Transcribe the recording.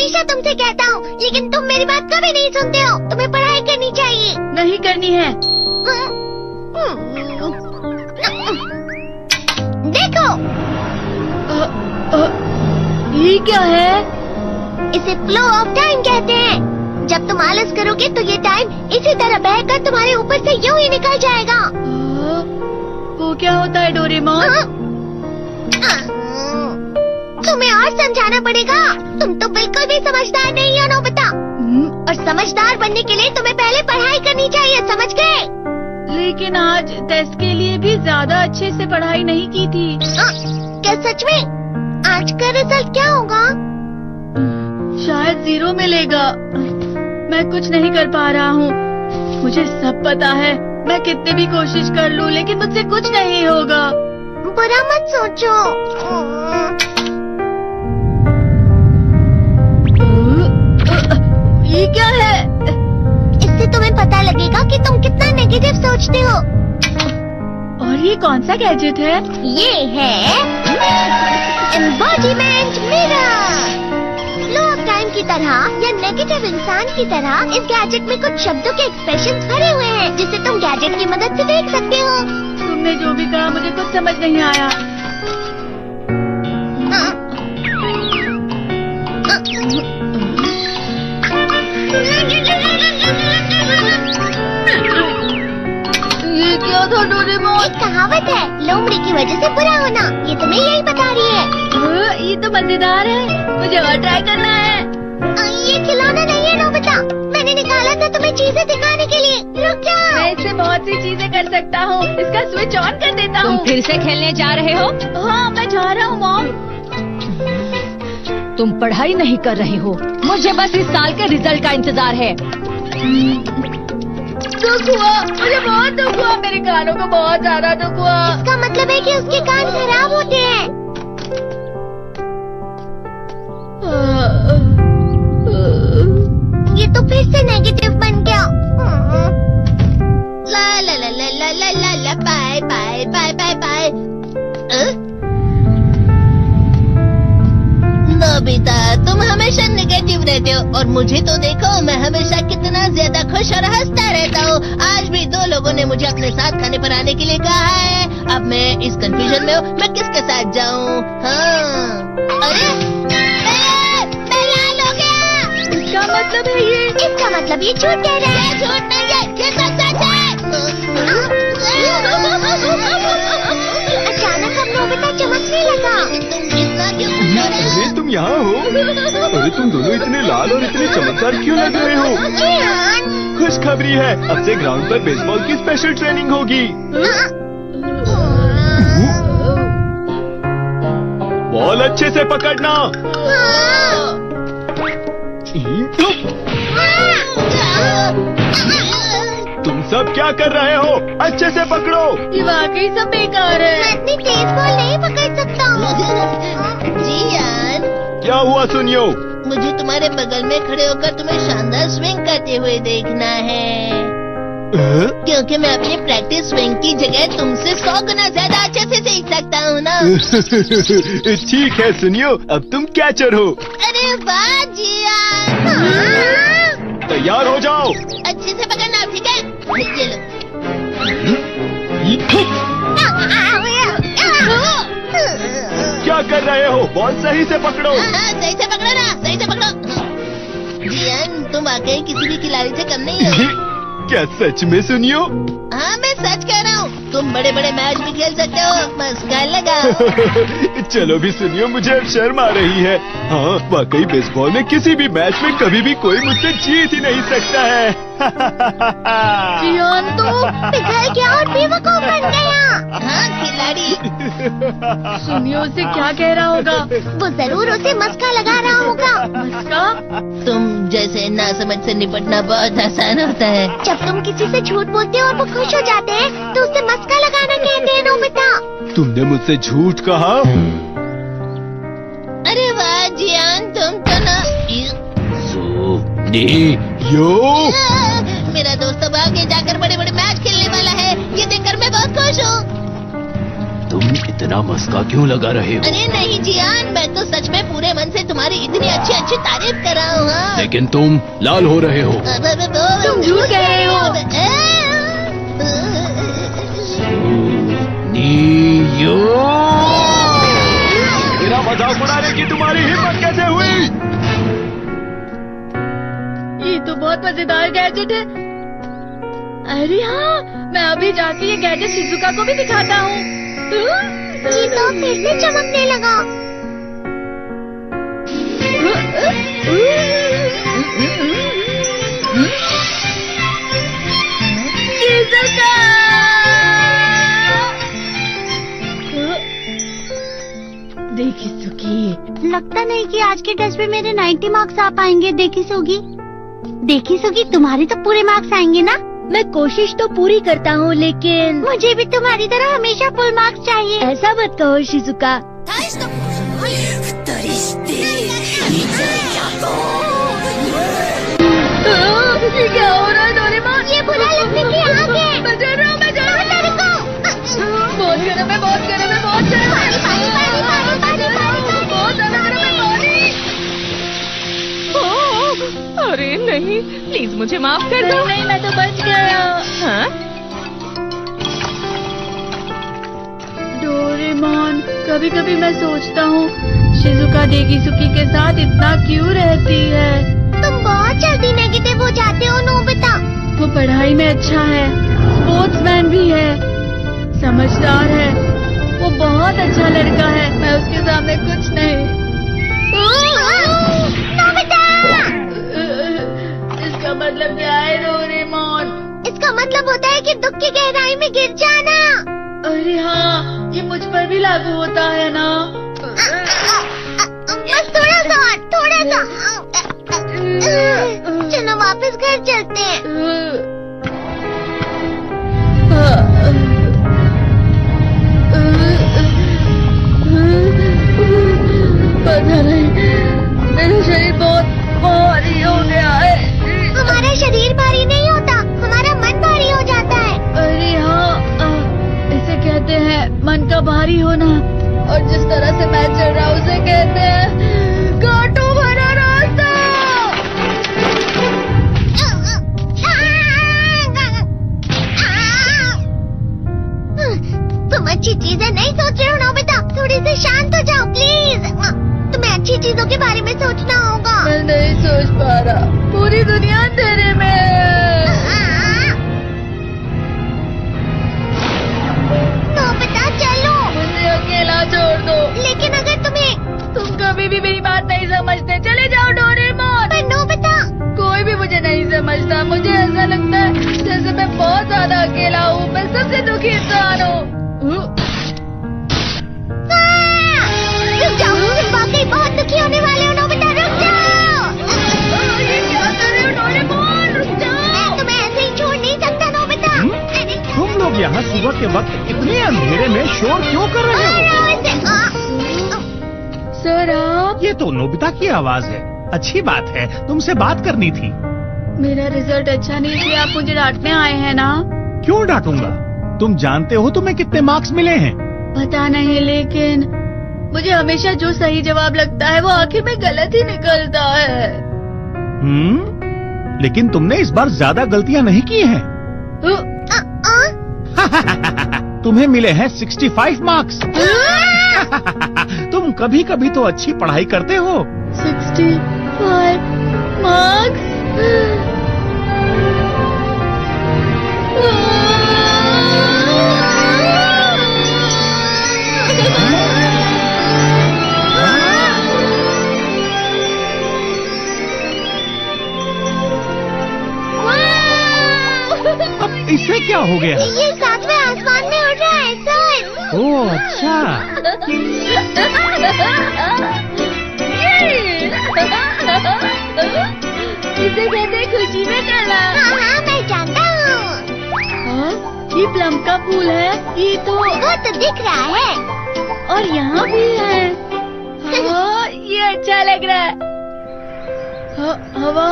हमेशा तुमसे कहता हूँ, लेकिन तुम मेरी बात कभी नहीं सुनते हो। तुम्हें पढ़ाई करनी चाहिए। नहीं करनी है। देखो, ये क्या है? इसे फ्लो ऑफ टाइम कहते हैं। जब तुम आलस करोगे तो ये टाइम इसी तरह बहकर तुम्हारे ऊपर से यूं ही निकल जाएगा। वो क्या होता है डोरेमोन? तुम्हें और समझाना पड़ेगा। तुम तो बिल्कुल भी समझदार नहीं हो नोबिता। और समझदार बनने के लिए तुम्हें पहले पढ़ाई करनी चाहिए, समझ गए? लेकिन आज टेस्ट के लिए भी ज्यादा अच्छे से पढ़ाई नहीं की थी। क्या सच में? आज का रिजल्ट क्या होगा? शायद 0 मिलेगा। मैं कुछ नहीं कर पा रहा हूँ। मुझे सब पता है। मैं कितनी भी कोशिश कर लूँ, लेकिन मुझसे कुछ नहीं होगा। बुरा मत सोचो। ये क्या है? इससे तुम्हें पता लगेगा कि तुम कितना नेगेटिव सोचते हो। और ये कौन सा गैजेट है? ये है embodiment mirror. Flow of time की तरह या नेगेटिव इंसान की तरह इस गैजेट में कुछ शब्दों के एक्सप्रेशंस भरे हुए हैं, जिसे तुम गैजेट की मदद से देख सकते हो। तुमने जो भी कहा मुझे कुछ समझ नहीं आया। ये क्या था डोरेमोन? एक कहावत है, लोमड़ी की वजह से बुरा होना। ये तुम्हें यही बता रही है। ये तो मजेदार है। मुझे और ट्राई करना है। ये खिलौना नहीं है नोबिता। मैंने निकाला था तुम्हें चीजें दिखाने के लिए। रुक जाओ। मैं इससे बहुत सी चीजें कर सकता हूँ। इसका स्विच ऑन कर देता हूँ। तुम फिर से खेलने जा रहे हो? हाँ, मैं जा रहा हूँ मॉम। तुम पढ़ाई नहीं कर रहे हो। मुझे बस इस साल के रिजल्ट का इंतजार है। दुख हुआ, मुझे बहुत दुख हुआ। मेरे कानों को बहुत ज्यादा दुख हुआ। इसका मतलब है कि उसके कान खराब होते हैं। ये तो फिर से नेगेटिव बन गया। ला ला ला ला ला ला ला ला bye bye bye bye bye. Nobita, तुम हमेशा नेगेटिव रहते हो और मुझे तो देखो, मैं हमेशा कितना ज्यादा खुश और हंसता रहता हूँ। आज भी 2 लोगों ने मुझे अपने साथ खाने पर आने के लिए कहा है। अब मैं इस कंफ्यूजन में हूँ, मैं किसके साथ जाऊँ? हाँ, अरे मैं लाल हो गया। क्या मतलब है ये? इसका मतलब ये झूठ कह रहा है। झूठ नहीं है, ये सच है। अचानक अब नोबिता चमकने लगा। तुम इतना क्यों खुश हो रहे हो? अरे तुम यहाँ हो? अरे तुम दोनों इतने लाल और इतने चमकदार क्यों लग रहे हो? जियान। खुशखबरी है, अब से ग्राउंड पर बेसबॉल की स्पेशल ट्रेनिंग होगी। बॉल अच्छे से पकड़ना। तुम सब क्या कर रहे हो? अच्छे से पकड़ो। ये वाकई सब बेकार है। मैं इतनी तेज बॉल नहीं पकड़ सकता हूँ। जियान, क्या हुआ सुनियो? मुझे तुम्हारे बगल में खड़े होकर तुम्हें शानदार स्विंग करते हुए देखना है, क्योंकि मैं अपनी प्रैक्टिस स्विंग की जगह तुमसे 100 गुना ज्यादा अच्छे से सीख सकता हूँ ना। ठीक है सुनियो, अब तुम कैचर हो। अरे वाह जियान। तैयार हो जाओ। अच्छे से पकड़ना, ठीक है? ये लो। क्या कर रहे हो? बॉल सही से पकड़ो। सही से पकड़ो ना, सही से पकड़ो। जियान, तुम वाकई किसी भी खिलाड़ी से कम नहीं हो। क्या सच में सुनियो? हाँ, मैं सच कह रहा हूँ। तुम बड़े बड़े मैच भी खेल सकते हो, मस्का लगा। चलो भी सुनियो, मुझे अब शर्म आ रही है। हाँ, वाकई बेसबॉल में किसी भी मैच में कभी भी कोई मुझसे जीत ही नहीं सकता है। जियान तो पिघल गया और बेवकूफ बन गया। हाँ, खिलाड़ी। सुनियो उसे क्या कह रहा होगा? वो जरूर उसे मस्का लगा रहा होगा। मस्का? तुम जैसे नासमझ से निपटना बहुत आसान होता है। जब तुम किसी से झूठ बोलते हो और वो खुश हो जाते हैं, तो उसे मस्का लगाना कहते हैं नोबिता। तुमने मुझसे झूठ कहा? अरे वाह जियान, तुम तो ना। यो, मेरा दोस्त अब आगे जाकर बड़े बड़े मैच खेलने वाला है। ये देखकर मैं बहुत खुश हूँ। तुम इतना मस्का क्यों लगा रहे हो? अरे नहीं जियान, मैं तो सच में पूरे मन से तुम्हारी इतनी अच्छी अच्छी तारीफ कर रहा हूँ। हाँ। लेकिन तुम लाल हो रहे हो। तुम झूठ कह रहे हो। नीयो, मेरा मजाक उड़ाने की तुम्हारी हिम्मत कैसे हुई? ये तो बहुत मजेदार गैजेट है। अरे हाँ, मैं अभी जाके ये गैजेट शिजुका को भी दिखाता हूँ। जी तो फिर से चमकने लगा। शिजुका! देखी सुगी, लगता नहीं कि आज के टेस्ट में मेरे 90 मार्क्स आ पाएंगे। देखी सुगी तुम्हारे तो पूरे मार्क्स आएंगे ना? मैं कोशिश तो पूरी करता हूँ, लेकिन मुझे भी तुम्हारी तरह हमेशा फुल मार्क्स चाहिए। ऐसा मत कहो शिजुका। ये क्या हो रहा है डोरेमोन? ये बुरा लगने की आग है। मैं डर रहा हूँ, मैं डर रहा हूँ। बहुत गर्म है, बहुत गर्म है, बहुत गर्म है। पानी, पानी, पानी, पानी, पानी। बहुत ज्यादा गर्म है पानी। अरे नहीं, प्लीज मुझे माफ कर दो। नहीं, मैं तो बच गया। हाँ? डोरेमोन, कभी कभी मैं सोचता हूँ शिजुका डेगिसुकी के साथ इतना क्यों रहती है। तुम बहुत जल्दी नेगेटिव हो जाते हो नोबिता। वो पढ़ाई में अच्छा है, स्पोर्ट्समैन भी है, समझदार है, वो बहुत अच्छा लड़का है। मैं उसके सामने कुछ नहीं। नोबिता! इसका मतलब क्या है डोरेमोन? इसका मतलब होता है कि दुख की गहराई में गिर जाना। अरे हाँ, ये मुझ पर भी लागू होता है ना। बस थोड़ा सा और, थोड़ा सा। चलो वापस घर चलते हैं। पता नहीं, मेरा शरीर बहुत भारी हो गया है। हमारा शरीर भारी नहीं होता, हमारा मन भारी हो जाता है। अरे हाँ, इसे कहते हैं मन का भारी होना। और जिस तरह से मैं चल रहा हूँ उसे कहते हैं कांटों भरा रास्ता। तुम अच्छी चीजें नहीं सोच रहे हो नोबिता, थोड़ी सी शांत हो जाओ प्लीज। तुम्हें अच्छी चीजों के बारे में सोचना होगा। मैं नहीं सोच पा रहा, पूरी दुनिया अंधेरे में है। नोबिता चलो। मुझे अकेला छोड़ दो। लेकिन अगर तुम कभी भी मेरी बात नहीं समझते, चले जाओ डोरेमोन। पर नोबिता। कोई भी मुझे नहीं समझता। मुझे ऐसा लगता है जैसे मैं बहुत ज्यादा अकेला हूँ। मैं सबसे दुखी इंसान हूँ। रुक जाओ, तुम वाकई बहुत दुखी होने वाले हो नोबिता, रुक जाओ। ये क्या कर रहे हो डोरेमोन? रुक जाओ। मैं तुम्हें ऐसे ही छोड़ नहीं सकता नोबिता। अरे तुम लोग यहाँ सुबह के वक्त इतने अंधेरे में शोर क्यों कर रहे हो? सर आप? ये तो नोबिता की आवाज है। अच्छी बात है, तुमसे बात करनी थी। मेरा रिजल्ट अच्छा नहीं इसलिए आप मुझे डांटने आए हैं ना? क्यों डांटूंगा? तुम जानते हो तुम्हें कितने मार्क्स मिले हैं? पता नहीं, लेकिन मुझे हमेशा जो सही जवाब लगता है वो आखिर में गलत ही निकलता है। लेकिन तुमने इस बार ज्यादा गलतियाँ नहीं की हैं। तुम्हें मिले हैं 65 मार्क्स। तुम कभी कभी तो अच्छी पढ़ाई करते हो। 65 मार्क्स? अब इससे क्या हो गया? ये सातवें आसमान में उड़ रहा है सर। ओह अच्छा। इसे कहते हैं खुशी में करना। हाँ मैं जानता हूँ। ये प्लम का फूल है। ये तो वो तो दिख रहा है। और यहाँ भी है। हाँ, ये अच्छा लग रहा है। हवा